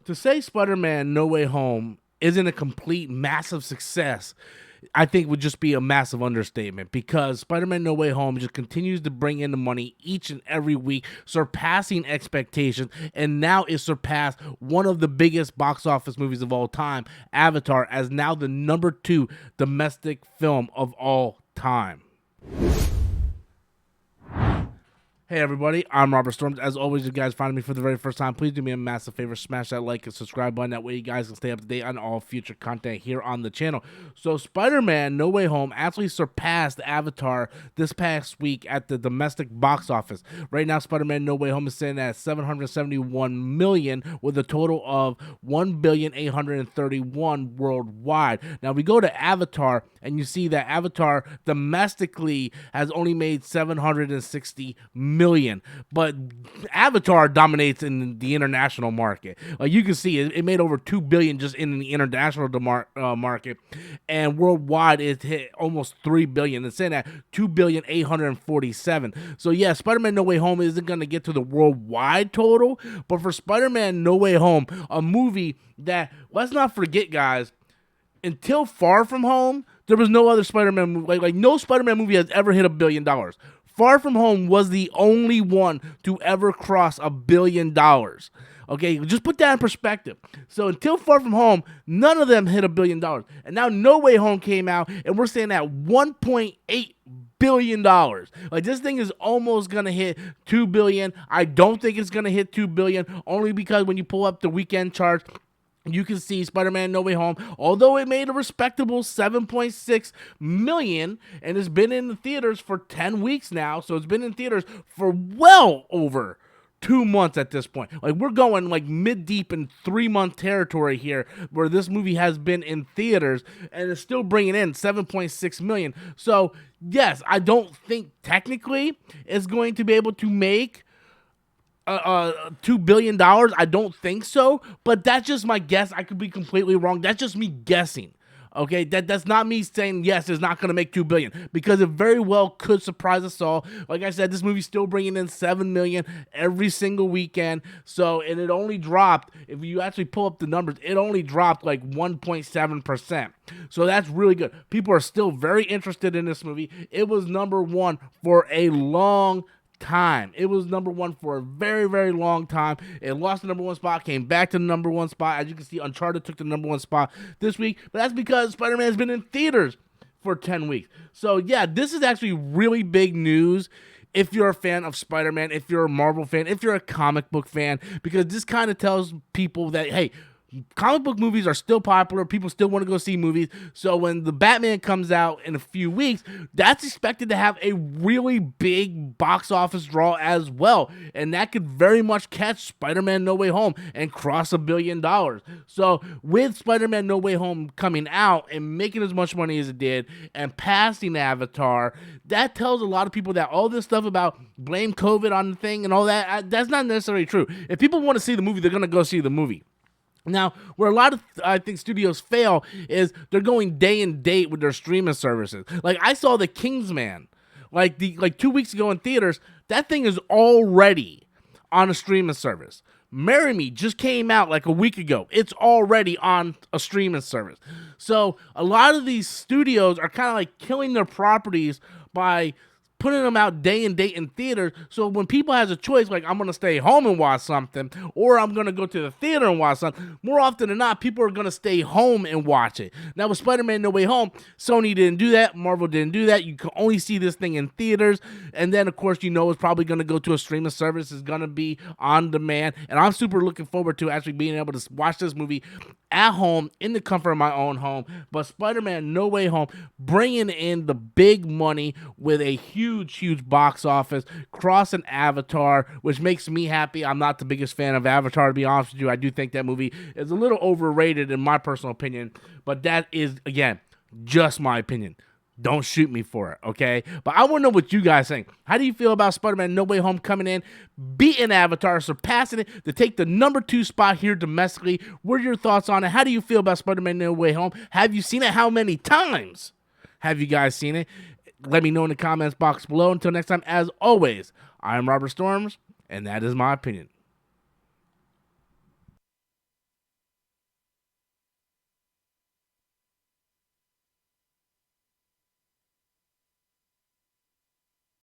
To say Spider-Man No Way Home isn't a complete massive success, I think would just be a massive understatement, because Spider-Man No Way Home just continues to bring in the money each and every week, surpassing expectations, and now it surpassed one of the biggest box office movies of all time, Avatar, as now the #2 domestic film of all time. Hey everybody, I'm Robert Storms. As always, you guys find me for the very first time, please do me a massive favor, smash that like and subscribe button. That way you guys can stay up to date on all future content here on the channel. So Spider-Man No Way Home actually surpassed Avatar this past week at the domestic box office. Right now, Spider-Man No Way Home is sitting at $771 million with a total of $1,831 worldwide. Now we go to Avatar and you see that Avatar domestically has only made $760 million, but Avatar dominates in the international market. Like you can see, it made over $2 billion just in the international market, and worldwide it hit almost $3 billion. It's in at $2,847. So yeah, Spider-Man No Way Home isn't going to get to the worldwide total, but for Spider-Man No Way Home, a movie that, let's not forget, guys, until Far From Home, there was no other Spider-Man movie. Like no Spider-Man movie has ever hit $1 billion. Far From Home was the only one to ever cross $1 billion. Okay, just put that in perspective. So until Far From Home, none of them hit $1 billion. And now No Way Home came out, and we're saying at $1.8 billion. Like this thing is almost gonna hit $2 billion. I don't think it's gonna hit $2 billion, only because when you pull up the weekend charts, you can see Spider-Man No Way Home, although it made a respectable $7.6 million, and it's been in the theaters for 10 weeks now, so it's been in theaters for well over 2 months at this point. Like we're going like mid-deep in 3-month territory here, where this movie has been in theaters, and it's still bringing in $7.6 million. So yes, I don't think technically it's going to be able to make $2 billion. I don't think so, but that's just my guess. I could be completely wrong. That's just me guessing. Okay, that's not me saying yes, it's not going to make $2 billion, because it very well could surprise us all. Like I said, this movie's still bringing in $7 million every single weekend. So, and it only dropped, if you actually pull up the numbers, it only dropped like 1.7%. So that's really good. People are still very interested in this movie. It was #1 for a long time. It was #1 for a very, very long time. It lost the #1 spot, came back to the #1 spot. As you can see, Uncharted took the #1 spot this week, but that's because Spider-Man has been in theaters for 10 weeks. So yeah, this is actually really big news if you're a fan of Spider-Man, if you're a Marvel fan, if you're a comic book fan, because this kind of tells people that, hey, comic book movies are still popular. People still want to go see movies. So when the Batman comes out in a few weeks, that's expected to have a really big box office draw as well. And that could very much catch Spider-Man No Way Home and cross $1 billion. So with Spider-Man No Way Home coming out and making as much money as it did and passing Avatar, that tells a lot of people that all this stuff about blame COVID on the thing and all that, that's not necessarily true. If people want to see the movie, they're going to go see the movie. Now, where a lot of, I think, studios fail is they're going day and date with their streaming services. Like, I saw The Kingsman, like 2 weeks ago in theaters. That thing is already on a streaming service. Marry Me just came out like a week ago. It's already on a streaming service. So, a lot of these studios are kind of like killing their properties by putting them out day and date in theaters. So when people has a choice, like I'm going to stay home and watch something, or I'm going to go to the theater and watch something, more often than not, people are going to stay home and watch it. Now with Spider-Man No Way Home, Sony didn't do that. Marvel didn't do that. You can only see this thing in theaters. And then, of course, you know it's probably going to go to a streaming service. It's going to be on demand. And I'm super looking forward to actually being able to watch this movie at home in the comfort of my own home. But Spider-Man No Way Home bringing in the big money with a huge box office, crossing Avatar, which makes me happy. I'm not the biggest fan of Avatar, to be honest with you. I do think that movie is a little overrated in my personal opinion, but that is, again, just my opinion. Don't shoot me for it, okay? But I want to know what you guys think. How do you feel about Spider-Man No Way Home coming in, beating Avatar, surpassing it to take the #2 spot here domestically? What are your thoughts on it? How do you feel about Spider-Man No Way Home? Have you seen it? How many times have you guys seen it? Let me know in the comments box below. Until next time, as always, I am Robert Storms, and that is my opinion.